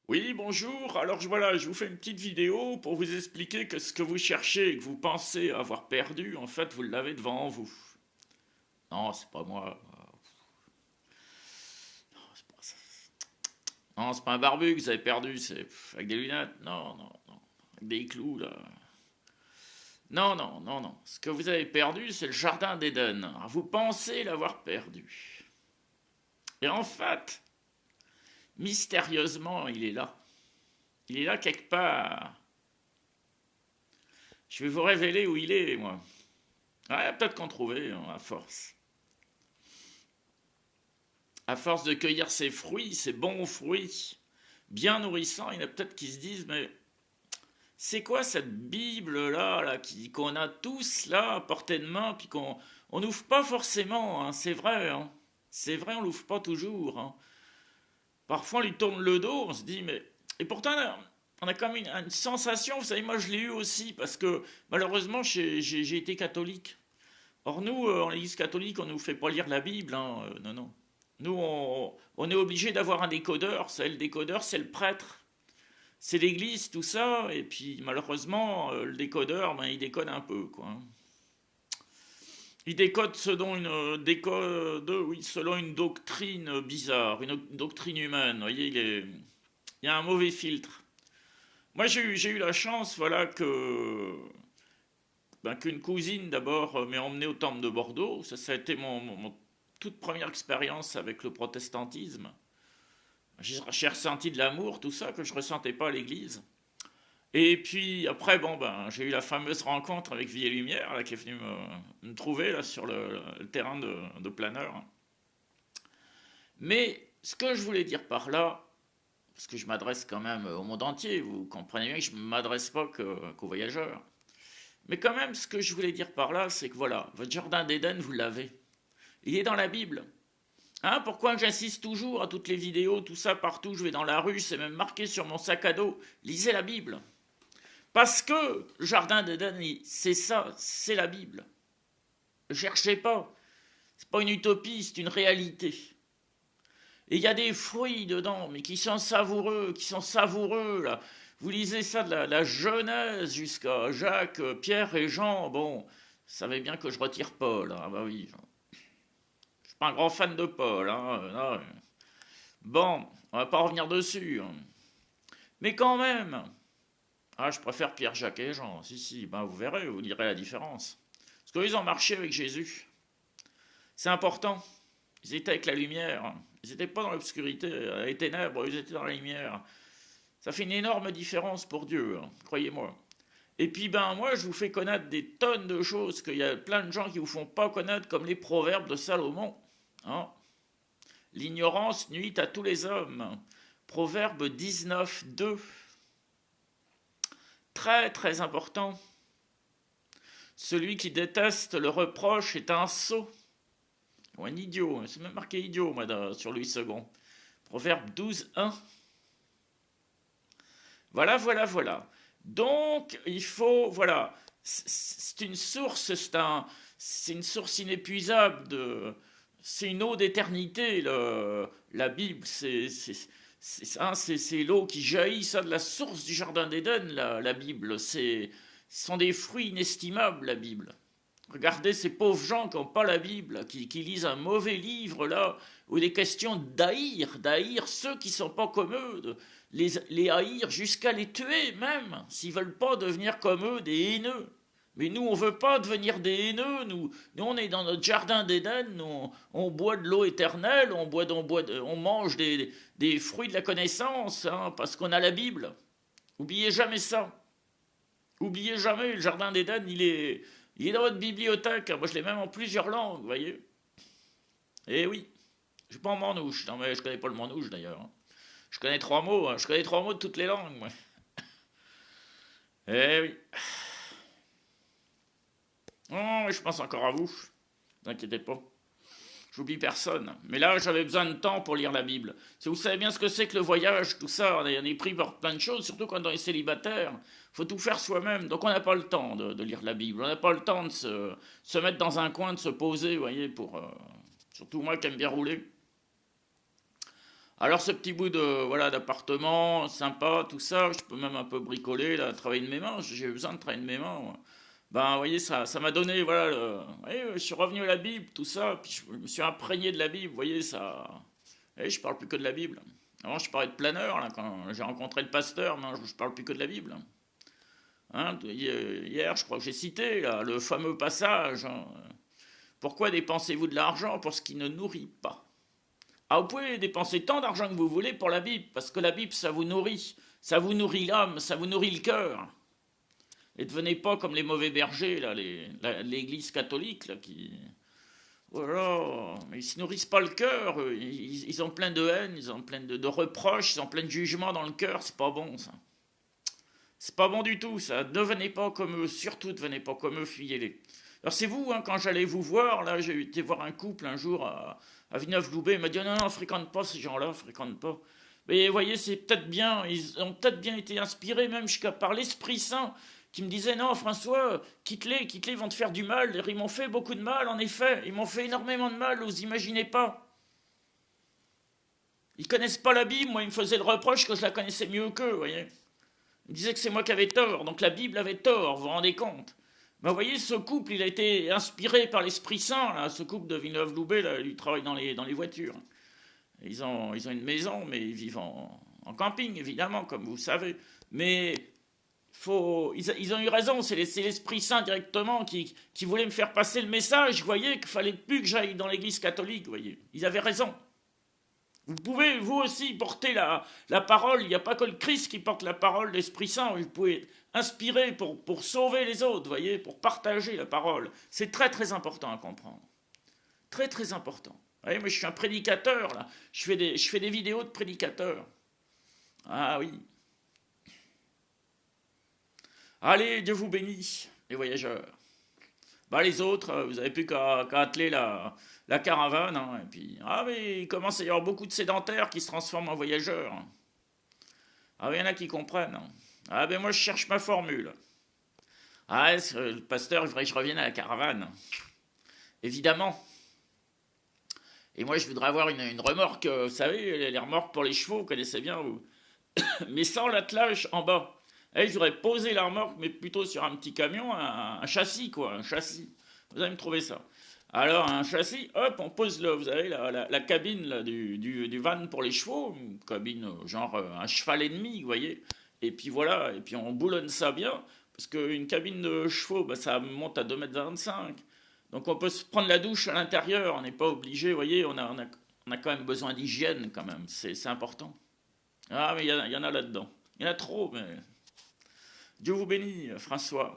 Oui, bonjour. Alors voilà, je vous fais une petite vidéo pour vous expliquer que ce que vous cherchez et que vous pensez avoir perdu, en fait, vous l'avez devant vous. Non, c'est pas moi. Non, c'est pas ça. Non, c'est pas un barbu que vous avez perdu, c'est avec des lunettes. Non, non, non. Avec des clous, là. Non, non, non, non. Ce que vous avez perdu, c'est le jardin d'Éden. Alors, vous pensez l'avoir perdu. Et en fait, mystérieusement, il est là. Il est là quelque part. Je vais vous révéler où il est, moi. Ouais, peut-être qu'on trouvait, hein, à force. À force de cueillir ces fruits, ces bons fruits, bien nourrissants, il y en a peut-être qui se disent, mais c'est quoi cette Bible-là, qu'on a tous là à portée de main, puis qu'on n'ouvre pas forcément, hein, c'est vrai, hein. C'est vrai, on l'ouvre pas toujours, hein. Parfois, on lui tourne le dos, on se dit, mais... Et pourtant, on a quand même une sensation, vous savez, moi je l'ai eu aussi, parce que malheureusement, j'ai été catholique. Or, nous, en l'Église catholique, on ne nous fait pas lire la Bible, hein, non, non. Nous, on est obligé d'avoir un décodeur. Le décodeur, c'est le prêtre. C'est l'Église, tout ça. Et puis, malheureusement, le décodeur, ben, il décode un peu, quoi. Il décode oui, selon une doctrine bizarre, une doctrine humaine. Vous voyez, il y a un mauvais filtre. Moi, j'ai eu la chance, voilà, qu'une cousine d'abord m'ait emmené au temple de Bordeaux. Ça a été mon toute première expérience avec le protestantisme. J'ai ressenti de l'amour, tout ça, que je ressentais pas à l'église. Et puis après, bon, ben, j'ai eu la fameuse rencontre avec Vie et Lumière, là, qui est venue me trouver là, sur le terrain de planeur. Mais ce que je voulais dire par là, parce que je m'adresse quand même au monde entier, vous comprenez bien que je ne m'adresse pas qu'aux voyageurs. Mais quand même, ce que je voulais dire par là, c'est que voilà, votre jardin d'Éden, vous l'avez. Il est dans la Bible. Hein, pourquoi j'insiste toujours à toutes les vidéos, tout ça, partout, je vais dans la rue, c'est même marqué sur mon sac à dos, lisez la Bible. Parce que le jardin d'Éden, c'est ça, c'est la Bible. Ne cherchez pas, c'est pas une utopie, c'est une réalité. Et il y a des fruits dedans, mais qui sont savoureux, là. Vous lisez ça de la Genèse jusqu'à Jacques, Pierre et Jean, bon, vous savez bien que je retire Paul, hein, bah oui. Je suis pas un grand fan de Paul, hein, non. Bon, on va pas revenir dessus, hein. Mais quand même, ah, je préfère Pierre, Jacques et Jean. Si, si, ben vous verrez, vous direz la différence. Parce qu'ils ont marché avec Jésus. C'est important. Ils étaient avec la lumière. Ils n'étaient pas dans l'obscurité, les ténèbres, ils étaient dans la lumière. Ça fait une énorme différence pour Dieu, hein, croyez-moi. Et puis, ben, moi, je vous fais connaître des tonnes de choses qu'il y a plein de gens qui vous font pas connaître, comme les proverbes de Salomon. Hein. L'ignorance nuit à tous les hommes. Proverbe 19, 2. Très, très important. Celui qui déteste le reproche est un sot ou un idiot. C'est même marqué idiot, moi, sur Louis II. Proverbe 12, 1. Voilà, voilà, voilà. Donc, il faut, voilà, c'est une source, c'est une source inépuisable c'est une eau d'éternité. La Bible, c'est l'eau qui jaillit, ça, de la source du jardin d'Éden. La Bible, ce sont des fruits inestimables, la Bible. Regardez ces pauvres gens qui n'ont pas la Bible, qui lisent un mauvais livre là, où il est question d'haïr ceux qui ne sont pas comme eux, de les haïr jusqu'à les tuer même, s'ils ne veulent pas devenir comme eux des haineux. Mais nous, on ne veut pas devenir des haineux, nous on est dans notre jardin d'Éden, on boit de l'eau éternelle, on mange des fruits de la connaissance, hein, parce qu'on a la Bible. Oubliez jamais ça. Oubliez jamais, le jardin d'Éden, il est dans votre bibliothèque. Moi, je l'ai même en plusieurs langues, vous voyez. Eh oui, je suis pas en manouche. Non, mais je connais pas le manouche d'ailleurs, hein. Je connais trois mots, hein. Je connais trois mots de toutes les langues, moi. Eh oui. Oh, je pense encore à vous. Ne vous inquiétez pas. J'oublie personne. Mais là, j'avais besoin de temps pour lire la Bible. Si vous savez bien ce que c'est que le voyage, tout ça, on est pris par plein de choses, surtout quand on est célibataire. Il faut tout faire soi-même. Donc on n'a pas le temps de lire la Bible. On n'a pas le temps de se mettre dans un coin, de se poser, vous voyez, surtout moi qui aime bien rouler. Alors ce petit bout de voilà d'appartement sympa, tout ça, je peux même un peu bricoler, là, travailler de mes mains, j'ai besoin de travailler de mes mains, moi. Ben, vous voyez, ça m'a donné, voilà, vous voyez, je suis revenu à la Bible, tout ça, puis je me suis imprégné de la Bible, vous voyez, ça... Vous voyez, je parle plus que de la Bible. Avant, je parlais de planeur, là, quand j'ai rencontré le pasteur, non, je parle plus que de la Bible. Hein, hier, je crois que j'ai cité, là, le fameux passage, hein, pourquoi dépensez-vous de l'argent pour ce qui ne nourrit pas? Ah, vous pouvez dépenser tant d'argent que vous voulez pour la Bible, parce que la Bible, ça vous nourrit l'âme, ça vous nourrit le cœur. Et devenez pas comme les mauvais bergers, là, l'Église catholique, là, qui... Voilà, mais ils se nourrissent pas le cœur, ils ont plein de haine, ils ont plein de reproches, ils ont plein de jugements dans le cœur, c'est pas bon ça. C'est pas bon du tout ça, devenez pas comme eux, surtout devenez pas comme eux, fuyez-les. Alors c'est vous, hein, quand j'allais vous voir, là j'ai été voir un couple un jour à Villeneuve-Loubet, il m'a dit non, non, fréquente pas ces gens-là, fréquente pas. Mais vous voyez, c'est peut-être bien, ils ont peut-être bien été inspirés même jusqu'à par l'Esprit Saint qui me disait non François, quitte-les, quitte-les, ils vont te faire du mal, ils m'ont fait beaucoup de mal en effet, ils m'ont fait énormément de mal, vous imaginez pas. Ils connaissent pas la Bible, moi ils me faisaient le reproche que je la connaissais mieux qu'eux, vous voyez. Ils me disaient que c'est moi qui avais tort, donc la Bible avait tort, vous vous rendez compte. Ben, vous voyez, ce couple, il a été inspiré par l'Esprit Saint, là, ce couple de Villeneuve-Loubet, là, il travaille dans les voitures. Ils ont une maison, mais ils vivent en camping, évidemment, comme vous savez. Mais ils ont eu raison, c'est l'Esprit Saint directement qui voulait me faire passer le message, vous voyez, qu'il fallait plus que j'aille dans l'église catholique, vous voyez. Ils avaient raison. Vous pouvez, vous aussi, porter la parole, il n'y a pas que le Christ qui porte la parole, l'Esprit Saint, vous pouvez être inspiré pour sauver les autres, vous voyez, pour partager la parole. C'est très très important à comprendre. Très très important. Vous voyez, moi je suis un prédicateur, là. Je fais des vidéos de prédicateurs. Ah oui. Allez, Dieu vous bénisse, les voyageurs. Bah, les autres, vous n'avez plus qu'à atteler la caravane. Hein, et puis, ah, mais il commence à y avoir beaucoup de sédentaires qui se transforment en voyageurs. Ah, il y en a qui comprennent. Hein. Ah, ben moi, je cherche ma formule. Ah, le pasteur, il faudrait que je revienne à la caravane. Évidemment. Et moi, je voudrais avoir une remorque, vous savez, les remorques pour les chevaux, vous connaissez bien, vous. Mais sans l'attelage en bas. Et j'aurais posé la remorque, mais plutôt sur un petit camion, un châssis, quoi, un châssis. Vous allez me trouver ça. Alors, un châssis, hop, on pose, vous avez la cabine là, du van pour les chevaux, une cabine genre un cheval et demi, vous voyez. Et puis voilà, et puis on boulonne ça bien, parce qu'une cabine de chevaux, bah, ça monte à 2,25 m. Donc on peut se prendre la douche à l'intérieur, on n'est pas obligé, vous voyez, on a quand même besoin d'hygiène, quand même, c'est important. Ah, mais il y en a là-dedans. Il y en a trop, mais... Dieu vous bénisse, François.